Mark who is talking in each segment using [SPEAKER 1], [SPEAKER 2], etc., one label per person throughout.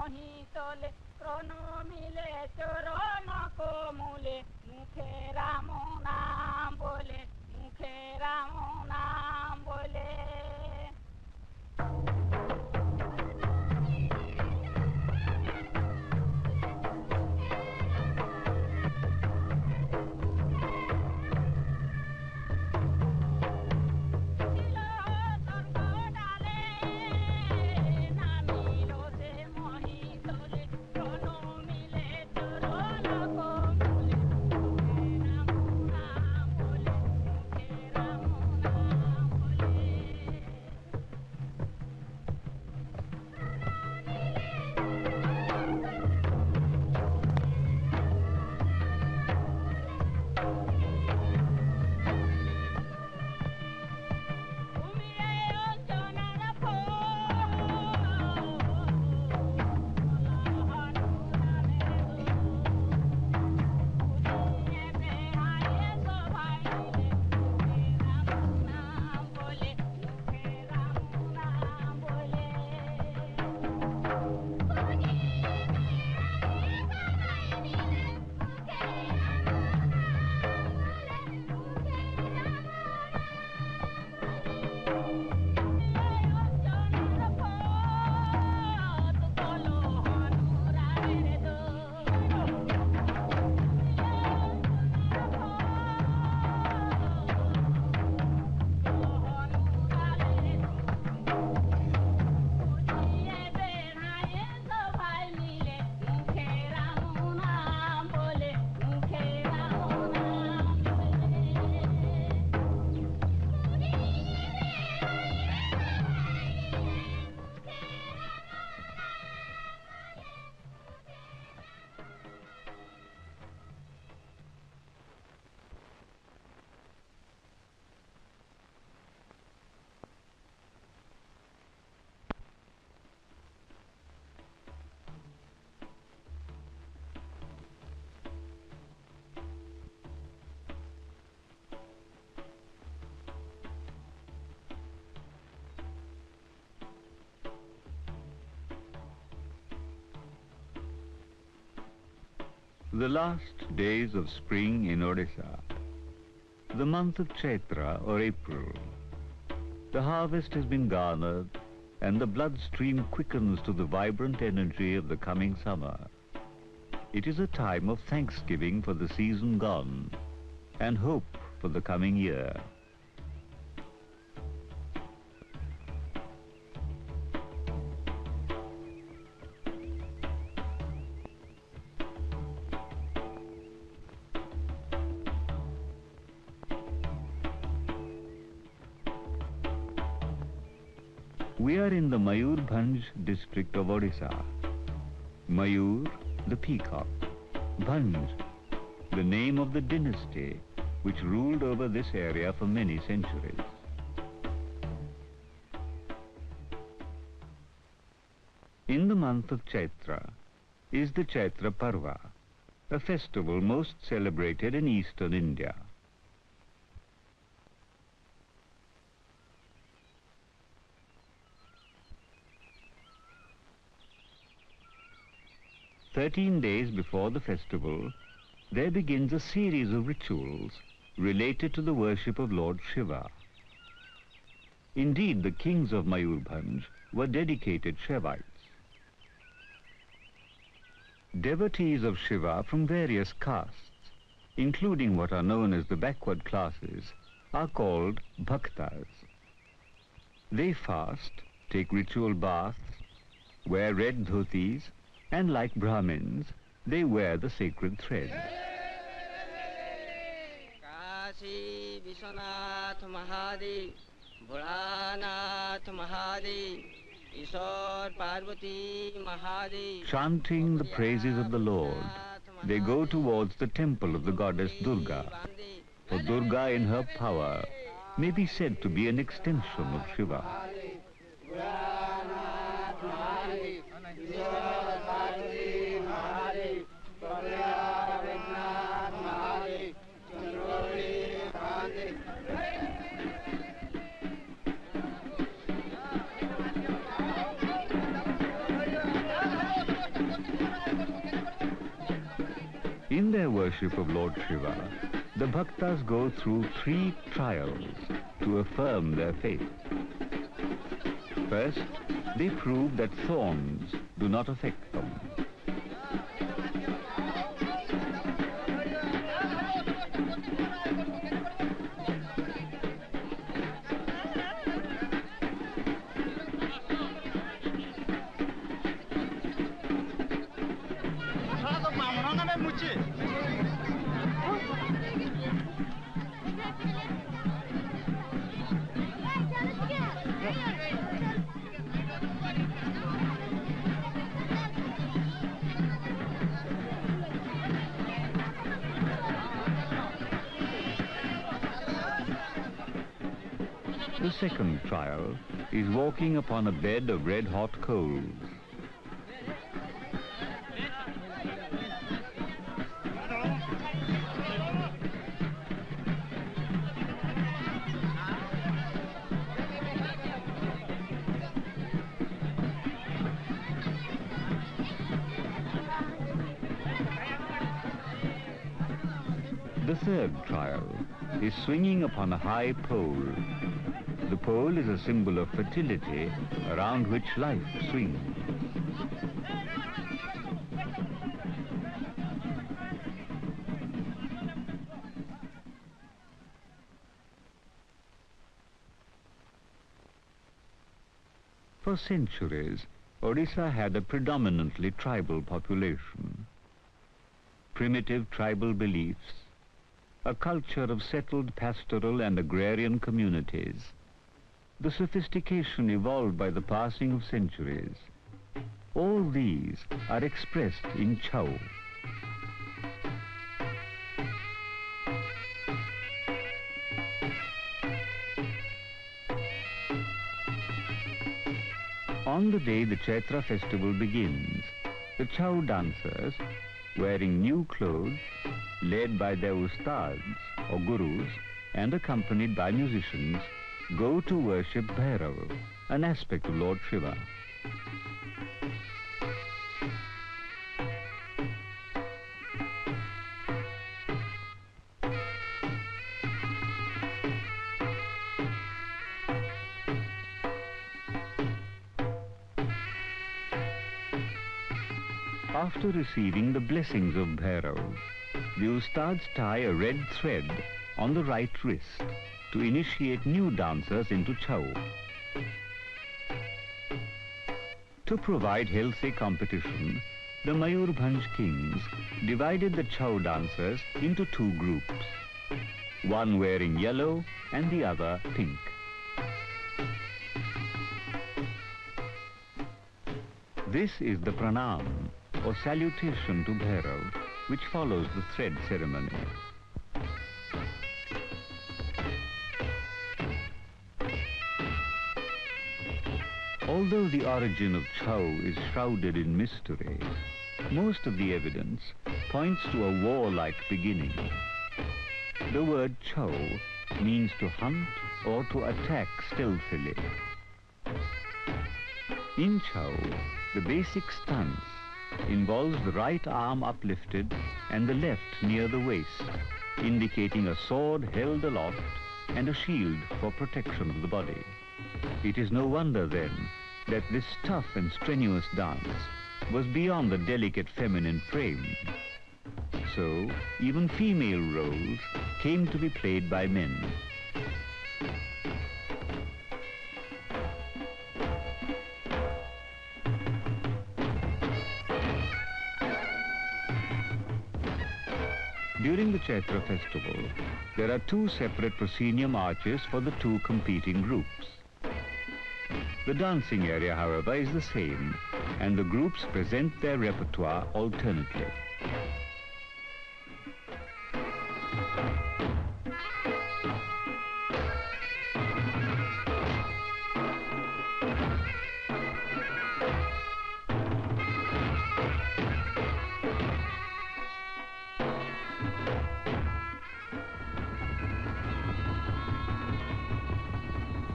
[SPEAKER 1] मोही तोले क्रोनो मिले चोरो नको मूले मुखे रामो नाम बोले मुखे रामो नाम बोले
[SPEAKER 2] The last days of spring in Odisha, the month of Chaitra or April. The harvest has been garnered and the bloodstream quickens to the vibrant energy of the coming summer. It is a time of thanksgiving for the season gone and hope for the coming year. We are in the Mayurbhanj district of Odisha. Mayur, the peacock. Bhanj, the name of the dynasty which ruled over this area for many centuries. In the month of Chaitra is the Chaitra Parva, a festival most celebrated in eastern India. "13 days before the festival, there begins a series of rituals related to the worship of Lord Shiva. Indeed, the kings of Mayurbhanj were dedicated Shivites. Devotees of Shiva from various castes, including what are known as the backward classes, are called bhaktas. They fast, take ritual baths, wear red dhotis, and like Brahmins, they wear the sacred thread.
[SPEAKER 3] Kashi Vishwanath Mahadev, Bholanath Mahadev, Ishwar Parvati Mahadev.
[SPEAKER 2] Chanting the praises of the Lord, they go towards the temple of the goddess Durga. For Durga in her power may be said to be an extension of Shiva. their worship of Lord Shiva, the bhaktas go through 3 trials to affirm their faith. First, they prove that thorns do not affect them. The second trial is walking upon a bed of red-hot coals. The third trial is swinging upon a high pole. The pole is a symbol of fertility around which life swings. For centuries, Odisha had a predominantly tribal population. Primitive tribal beliefs, a culture of settled pastoral and agrarian communities, the sophistication evolved by the passing of centuries, all these are expressed in Chhau. On the day the Chaitra festival begins, the Chhau dancers, wearing new clothes, led by their ustads or gurus and accompanied by musicians, go to worship Bhairav, an aspect of Lord Shiva. After receiving the blessings of Bhairav, the ustads tie a red thread on the right wrist to initiate new dancers into Chhau. To provide healthy competition, the Mayurbhanj kings divided the Chhau dancers into 2 groups, one wearing yellow and the other pink. This is the pranam, or salutation to Bhairav, which follows the thread ceremony. Although the origin of Chhau is shrouded in mystery, most of the evidence points to a warlike beginning. The word Chhau means to hunt or to attack stealthily. In Chhau, the basic stance involves the right arm uplifted and the left near the waist, indicating a sword held aloft and a shield for protection of the body. It is no wonder, then, that this tough and strenuous dance was beyond the delicate feminine frame. So, even female roles came to be played by men. During the Chaitra festival, there are 2 separate proscenium arches for the 2 competing groups. The dancing area, however, is the same, and the groups present their repertoire alternately.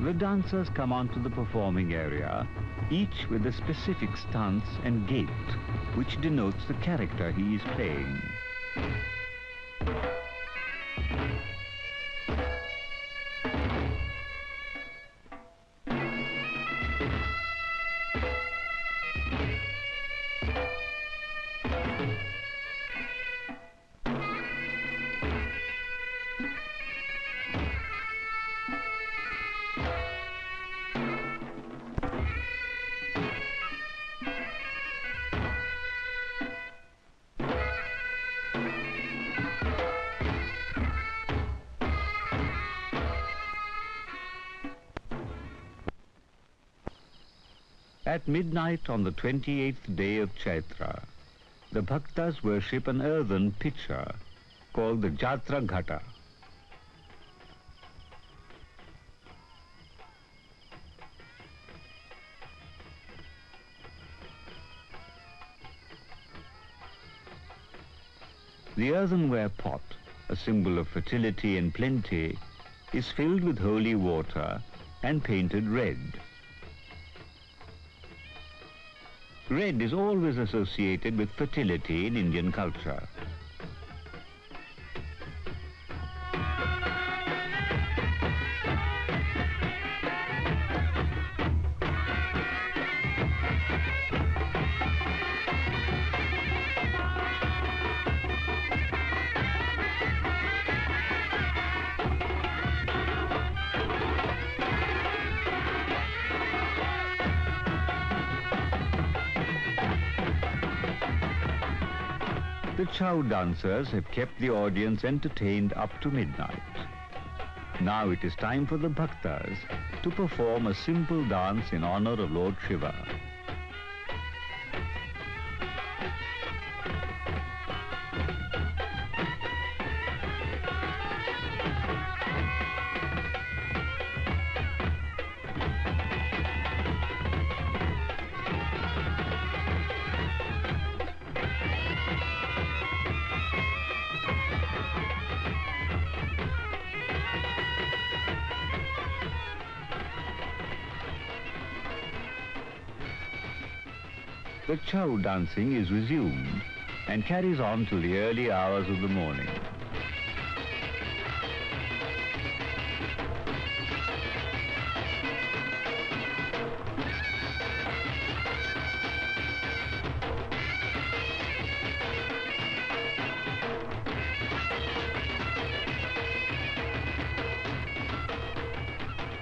[SPEAKER 2] The dancers come onto the performing area, each with a specific stance and gait, which denotes the character he is playing. At midnight on the 28th day of Chaitra, the Bhaktas worship an earthen pitcher called the Jatra Ghata. The earthenware pot, a symbol of fertility and plenty, is filled with holy water and painted red. Red is always associated with fertility in Indian culture. The Chhau dancers have kept the audience entertained up to midnight. Now it is time for the Bhaktas to perform a simple dance in honor of Lord Shiva. The Chhau dancing is resumed and carries on till the early hours of the morning.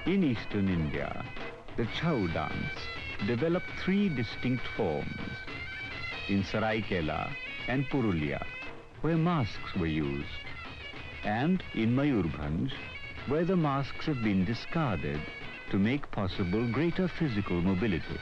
[SPEAKER 2] In eastern India, the Chhau dance developed three distinct forms. In Saraikela and Purulia, where masks were used, and in Mayurbhanj, where the masks have been discarded to make possible greater physical mobility.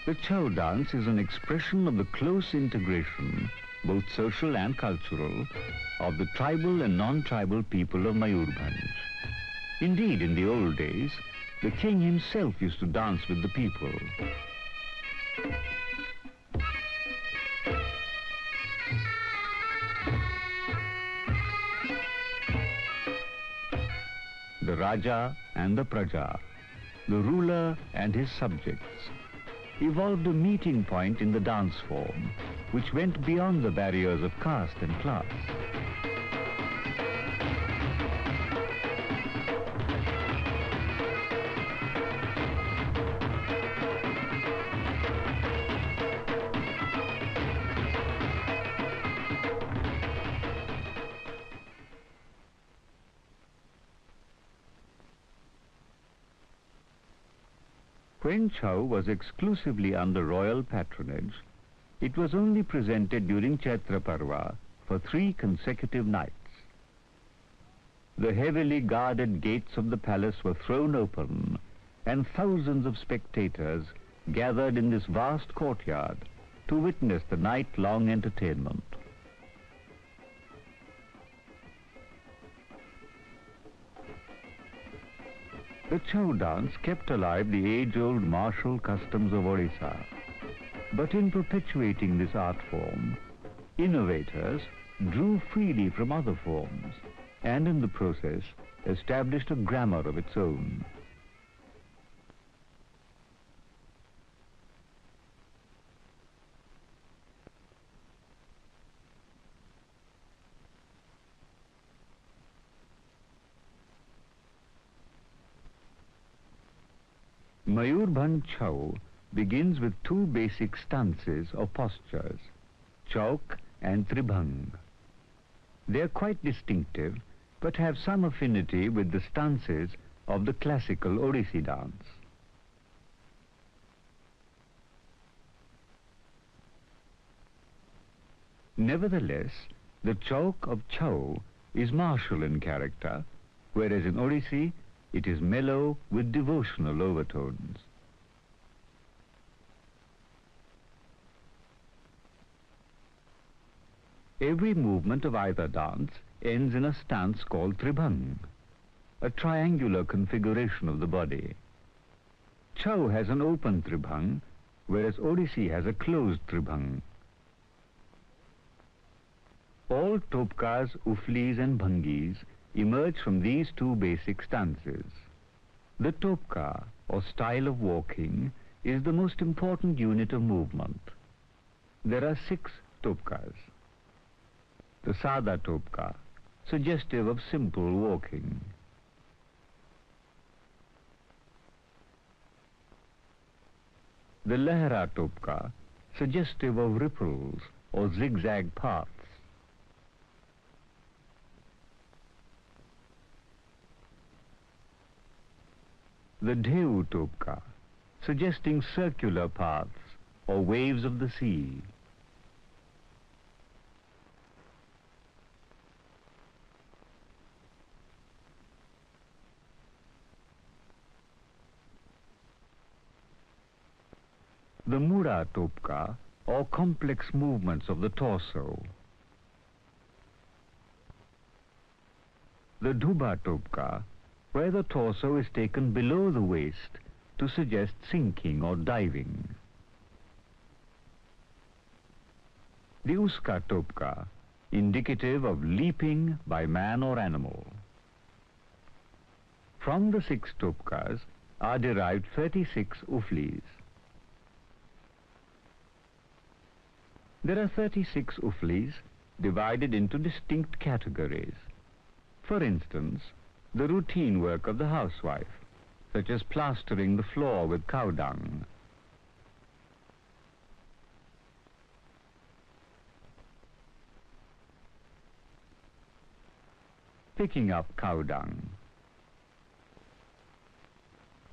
[SPEAKER 2] The Chhau dance is an expression of the close integration, both social and cultural, of the tribal and non-tribal people of Mayurbhanj. Indeed, in the old days, the king himself used to dance with the people. The Raja and the Praja, the ruler and his subjects, evolved a meeting point in the dance form, which went beyond the barriers of caste and class. When Chhau was exclusively under royal patronage, it was only presented during Chaitra Parva for 3 consecutive nights. The heavily guarded gates of the palace were thrown open, and thousands of spectators gathered in this vast courtyard to witness the night-long entertainment. The Chhau dance kept alive the age-old martial customs of Odisha. But in perpetuating this art form, innovators drew freely from other forms and in the process established a grammar of its own. Mayurbhanj Chhau begins with 2 basic stances or postures, Chauk and Tribhang. They are quite distinctive, but have some affinity with the stances of the classical Odissi dance. Nevertheless, the Chauk of Chhau is martial in character, whereas in Odissi it is mellow with devotional overtones. Every movement of either dance ends in a stance called Tribhang, a triangular configuration of the body. Chhau has an open Tribhang, whereas Odissi has a closed Tribhang. All topkas, uflis and bhangis emerge from these 2 basic stances. The topka, or style of walking, is the most important unit of movement. There are 6 topkas. The Sada topka, suggestive of simple walking. The Lehra topka, suggestive of ripples or zigzag paths. The Dheu topka, suggesting circular paths or waves of the sea. The Mura topka, or complex movements of the torso. The Dhuba topka, where the torso is taken below the waist to suggest sinking or diving. The Uska topka, indicative of leaping by man or animal. From the 6 topkas are derived 36 uflis. There are 36 uflis divided into distinct categories. For instance, the routine work of the housewife, such as plastering the floor with cow dung. Picking up cow dung.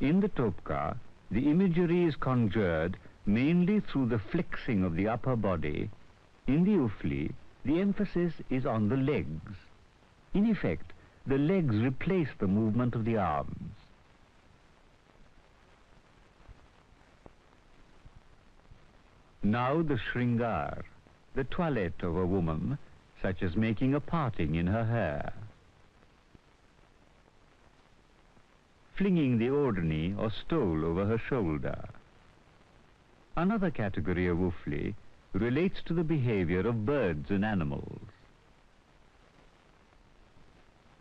[SPEAKER 2] In the topka, the imagery is conjured mainly through the flexing of the upper body. In the ufli, the emphasis is on the legs. In effect, the legs replace the movement of the arms. Now the shringar, the toilette of a woman, such as making a parting in her hair, flinging the ordani or stole over her shoulder. Another category of ufli relates to the behavior of birds and animals.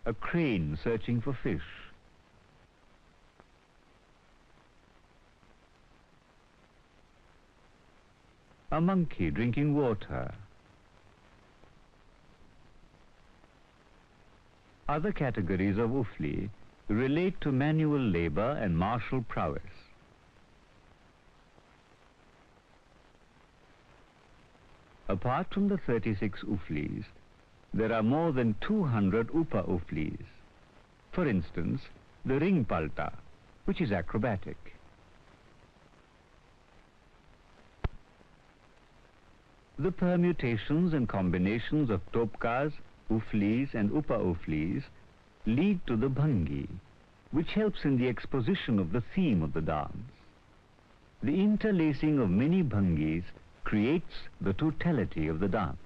[SPEAKER 2] A crane searching for fish. A monkey drinking water. Other categories of ufli relate to manual labor and martial prowess. Apart from the 36 uflis, there are more than 200 upa uflis. For instance, the ring palta, which is acrobatic. The permutations and combinations of topkas, uflis and upa-uflis lead to the bhangi, which helps in the exposition of the theme of the dance. The interlacing of many bhangis creates the totality of the dance.